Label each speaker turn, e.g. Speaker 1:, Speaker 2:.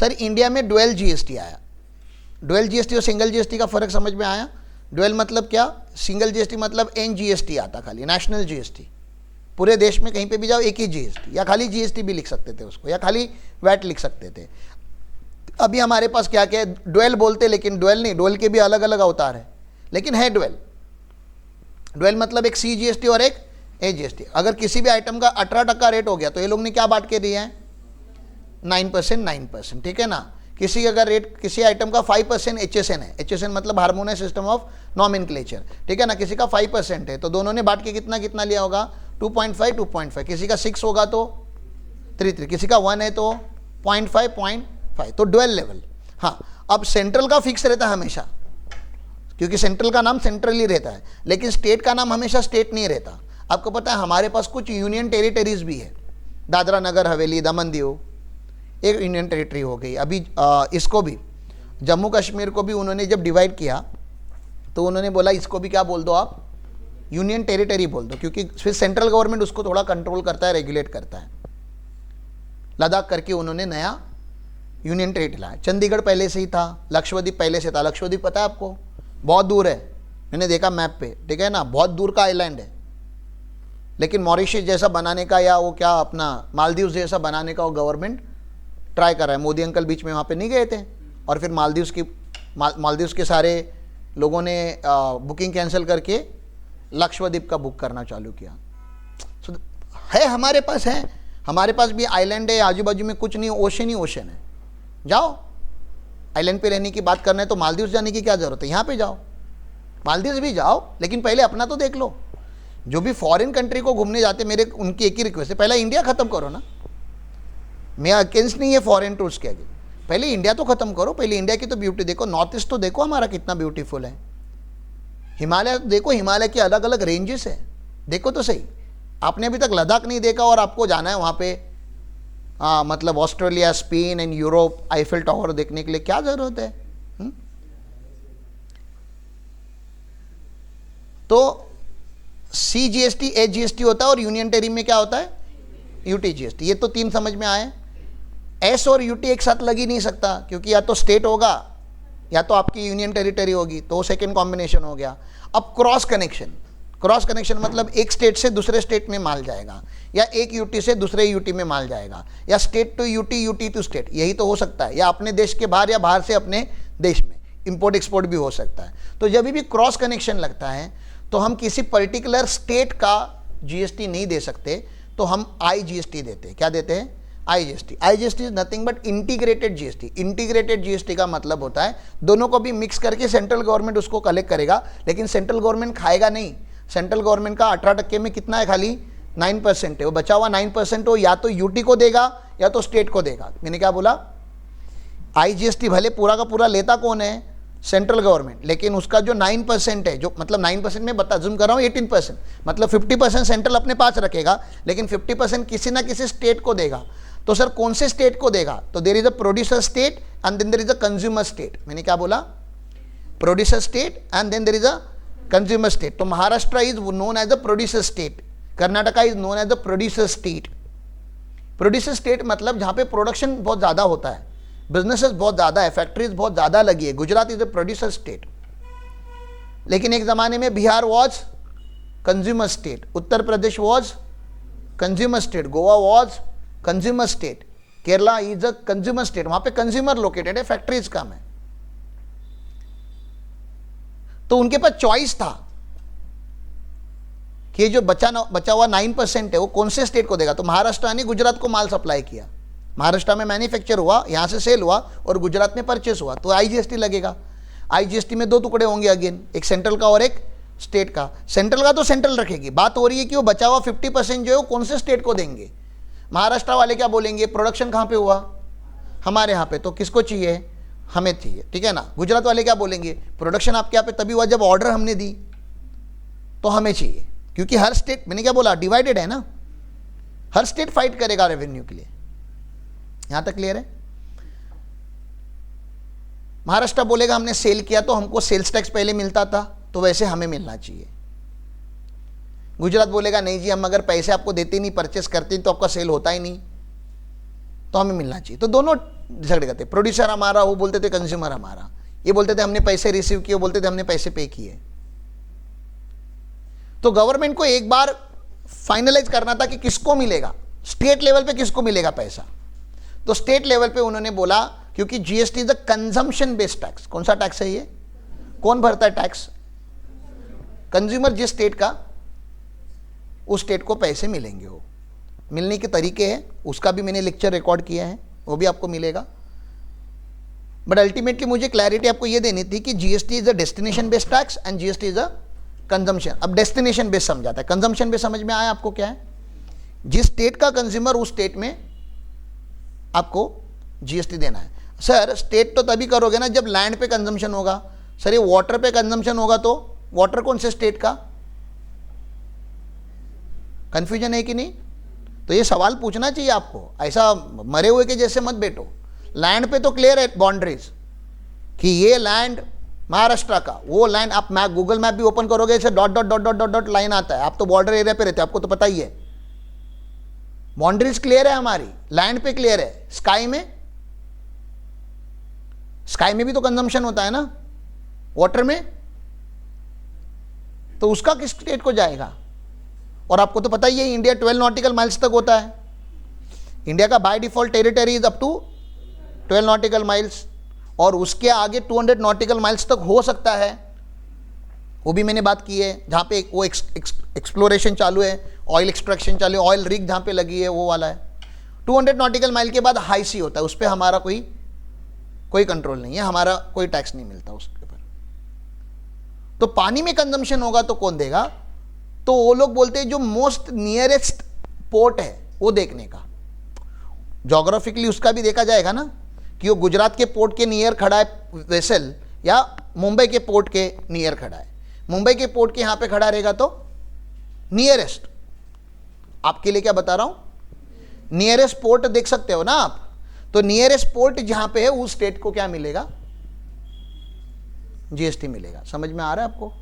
Speaker 1: Sir India में dual GST आया। Dual GST और सिंगल जीएसटी का फर्क समझ में आया? डुअल मतलब क्या? सिंगल जीएसटी मतलब एनजीएसटी आता, खाली नेशनल जीएसटी, पूरे देश में कहीं पे भी जाओ एक ही जीएसटी, या खाली जीएसटी भी लिख सकते थे उसको, या खाली वैट लिख सकते थे। अभी हमारे पास क्या क्या है? डुअल बोलते, लेकिन डुअल नहीं, डुअल के भी अलग अलग अवतार है, लेकिन है डुअल। डुअल मतलब एक सीजीएसटी और एक एजीएसटी। अगर किसी भी आइटम का 18% रेट हो गया तो ये लोग ने क्या बांट के दिया है? 9%, 9%, ठीक है ना। किसी अगर रेट किसी आइटम का 5% एचएसएन है, एचएसएन मतलब हार्मोनियस सिस्टम ऑफ नॉमेनक्लेचर, ठीक है ना, किसी का 5% है, तो दोनों ने बांट के कितना कितना लिया होगा? 2.5, 2.5। किसी का 6 होगा तो 3, किसी का 1 है तो 0.5, 0.5, तो डुअल लेवल। हाँ, अब सेंट्रल का फिक्स रहता है हमेशा, क्योंकि सेंट्रल का नाम सेंट्रल ही रहता है, लेकिन स्टेट का नाम हमेशा स्टेट नहीं रहता। आपको पता है हमारे पास कुछ यूनियन टेरिटरीज भी है, दादरा नगर हवेली, दमन दीव एक यूनियन टेरिटरी हो गई। अभी इसको भी, जम्मू कश्मीर को भी उन्होंने जब डिवाइड किया तो उन्होंने बोला इसको भी क्या बोल दो आप? यूनियन टेरिटरी बोल दो, क्योंकि फिर सेंट्रल गवर्नमेंट उसको थोड़ा कंट्रोल करता है, रेगुलेट करता है। लद्दाख करके उन्होंने नया यूनियन टेरिटरी लाया। चंडीगढ़ पहले से ही था, लक्षद्वीप पहले से था। लक्षद्वीप पता है आपको? बहुत दूर है, मैंने देखा मैप पे, ठीक है ना, बहुत दूर का आइलैंड है, लेकिन मॉरिशस जैसा बनाने का, या वो क्या अपना मालदीव जैसा बनाने का वो गवर्नमेंट ट्राई कर रहा है। मोदी अंकल बीच में वहाँ पे नहीं गए थे, और फिर मालदीव्स के सारे लोगों ने बुकिंग कैंसिल करके लक्षद्वीप का बुक करना चालू किया। है हमारे पास, है हमारे पास भी आइलैंड है, आजू बाजू में कुछ नहीं, ओशन ही ओशन है। जाओ, आइलैंड पे रहने की बात करना है तो मालदीव्स जाने की क्या जरूरत है? यहाँ पे जाओ, मालदीव्स भी जाओ, लेकिन पहले अपना तो देख लो। जो भी फॉरेन कंट्री को घूमने जाते, मेरे उनकी एक ही रिक्वेस्ट है, पहले इंडिया खत्म करो ना। मैं अगेंस्ट नहीं है फॉरेन टूर्स के, आगे पहले इंडिया तो खत्म करो, पहले इंडिया की तो ब्यूटी देखो। नॉर्थ ईस्ट तो देखो हमारा कितना ब्यूटीफुल है, हिमालय देखो, हिमालय के अलग अलग रेंजेस है, देखो तो सही। आपने अभी तक लद्दाख नहीं देखा और आपको जाना है वहाँ पे, मतलब Australia, Spain and Europe, Eiffel tower देखने के लिए, क्या जरूरत है? तो सीजीएसटी, एचजीएसटी होता है, और यूनियन टेरिटरी में क्या होता है? यूटीजीएसटी। ये तो 3 समझ में आए। एस और यूटी एक साथ लग ही नहीं सकता, क्योंकि या तो स्टेट होगा या तो आपकी यूनियन टेरिटरी होगी, तो सेकंड कॉम्बिनेशन हो गया। अब क्रॉस कनेक्शन, क्रॉस कनेक्शन मतलब एक स्टेट से दूसरे स्टेट में माल जाएगा, या एक यूटी से दूसरे यूटी में माल जाएगा, या state to UT, UT to state, यही तो हो सकता है, या अपने देश के बाहर या बाहर से अपने देश में, इंपोर्ट एक्सपोर्ट भी हो सकता है। तो जब भी क्रॉस कनेक्शन लगता है तो हम किसी पर्टिकुलर स्टेट का जीएसटी नहीं दे सकते, तो हम आईजीएसटी देते हैं। क्या देते हैं? IGST. IGST is nothing but integrated GST. Integrated GST का मतलब होता है दोनों को भी मिक्स करके सेंट्रल गवर्नमेंट उसको कलेक्ट करेगा, लेकिन सेंट्रल गवर्नमेंट खाएगा नहीं। सेंट्रल गवर्नमेंट का 18% में कितना है? खाली 9% है। वो बचा हुआ 9% वो या तो यूटी को देगा या तो स्टेट को देगा। मैंने क्या बोला? आईजीएसटी भले पूरा का पूरा लेता कौन है? सेंट्रल गवर्नमेंट, लेकिन उसका जो 9% है, जो मतलब 9% में बता जूम कर रहा हूँ, 18%, मतलब 50% सेंट्रल अपने पास रखेगा, लेकिन 50% किसी ना किसी स्टेट को देगा। तो सर कौन से स्टेट को देगा? तो there is a producer state and then there is a consumer state. मैंने क्या बोला? Producer state and then there is a consumer state. तो Maharashtra is known as a producer state, Karnataka is known as a producer state. Producer state मतलब जहाँ पे production बहुत ज़्यादा होता है, बिजनेसेस बहुत ज़्यादा है, फैक्ट्रीज बहुत ज़्यादा लगी है। Gujarat is a producer state, लेकिन एक ज़माने में Bihar was consumer state, Uttar Pradesh was consumer state, Goa was consumer state, Kerala is a consumer state. वहाँ पे कंज्यूमर लोकेटेड है, फैक्ट्रीज कम है। तो उनके पास चॉइस था कि जो बचा हुआ 9% है वो कौन से स्टेट को देगा। तो महाराष्ट्र ने गुजरात को माल सप्लाई किया, महाराष्ट्र में मैन्युफैक्चर हुआ, यहाँ से सेल हुआ और गुजरात में परचेस हुआ, तो आईजीएसटी लगेगा। आईजीएसटी में 2 टुकड़े होंगे अगेन, एक सेंट्रल का और एक स्टेट का। सेंट्रल का तो सेंट्रल रखेगी। बात हो रही है कि वो बचा हुआ 50% जो है वो कौन से स्टेट को देंगे। महाराष्ट्र वाले क्या बोलेंगे? प्रोडक्शन कहाँ पे हुआ? हमारे यहाँ पे, तो किसको चाहिए? हमें चाहिए, ठीक है ना। गुजरात वाले क्या बोलेंगे? प्रोडक्शन आपके यहाँ पे तभी हुआ जब ऑर्डर हमने दी, तो हमें चाहिए। क्योंकि हर स्टेट, मैंने क्या बोला, डिवाइडेड है ना, हर स्टेट फाइट करेगा रेवेन्यू के लिए। यहां तक क्लियर है? महाराष्ट्र बोलेगा हमने सेल किया तो हमको सेल्स टैक्स पहले मिलता था, तो वैसे हमें मिलना चाहिए। गुजरात बोलेगा नहीं जी, हम अगर पैसे आपको देते नहीं, परचेस करते तो आपका सेल होता ही नहीं, तो हमें मिलना चाहिए। तो दोनों झगड़े करते, प्रोड्यूसर हमारा, वो बोलते थे कंज्यूमर हमारा, ये बोलते थे हमने पैसे रिसीव किए, वो बोलते थे हमने पैसे पे किए। तो गवर्नमेंट को एक बार फाइनलाइज करना था कि किसको मिलेगा, स्टेट लेवल पे किसको मिलेगा पैसा। तो स्टेट लेवल पे उन्होंने बोला, क्योंकि GST is a consumption based tax. कौन सा टैक्स है ये? कौन भरता है टैक्स? कंज्यूमर। जिस स्टेट का, उस स्टेट को पैसे मिलेंगे। वो मिलने के तरीके हैं, उसका भी मैंने लेक्चर रिकॉर्ड किया है, वो भी आपको मिलेगा। बट अल्टीमेटली मुझे क्लैरिटी आपको ये देनी थी कि GST is a destination based tax and GST is a consumption. अब डेस्टिनेशन बेस्ड समझाता है, कंजम्पशन बेस्ड समझ में आया आपको क्या है? जिस स्टेट का कंज्यूमर, उस स्टेट में आपको जीएसटी देना है। सर स्टेट तो तभी करोगे ना जब लैंड पे कंजम्पशन होगा। सर ये वाटर पे कंजम्पशन होगा तो वाटर कौन से स्टेट का? कंफ्यूजन है कि नहीं? तो ये सवाल पूछना चाहिए आपको, ऐसा मरे हुए के जैसे मत बैठो। लैंड पे तो क्लियर है बाउंड्रीज कि ये लैंड महाराष्ट्र का, वो लैंड आप गूगल मैप भी ओपन करोगे, इसे dot dot dot dot dot dot line आता है। आप तो बॉर्डर एरिया पे रहते हो, आपको तो पता ही है। बाउंड्रीज क्लियर है हमारी, लैंड पे क्लियर है। स्काई में भी तो कंजम्पशन होता है ना, वाटर में, तो उसका किस स्टेट को जाएगा? और आपको तो पता ही है इंडिया 12 नॉटिकल माइल्स तक होता है। इंडिया का by default territory is up to 12 nautical miles, और उसके आगे 200 नॉटिकल माइल्स तक हो सकता है। वो भी मैंने बात की है, जहाँ पे वो एक्सप्लोरेशन चालू है, ऑयल एक्सट्रैक्शन चालू है, ऑयल रिग जहाँ पे लगी है वो वाला है। 200 नॉटिकल माइल के बाद हाई सी होता है, उस पर हमारा कोई कंट्रोल नहीं है, हमारा कोई टैक्स नहीं मिलता उसके ऊपर। तो पानी में कंजम्पशन होगा तो कौन देगा? तो वो लोग बोलते हैं जो मोस्ट नियरेस्ट पोर्ट है वो देखने का। ज्योग्राफिकली उसका भी देखा जाएगा ना, कि वो गुजरात के पोर्ट के नियर खड़ा है वेसल, या मुंबई के पोर्ट के नियर खड़ा है। मुंबई के पोर्ट के यहाँ पे खड़ा रहेगा तो नियरेस्ट। आपके लिए क्या बता रहा हूँ, नियरेस्ट पोर्ट देख सकते हो ना आप। तो नियरेस्ट पोर्ट जहाँ पे है उस स्टेट को क्या मिलेगा? जीएसटी मिलेगा। समझ में आ रहा है आपको?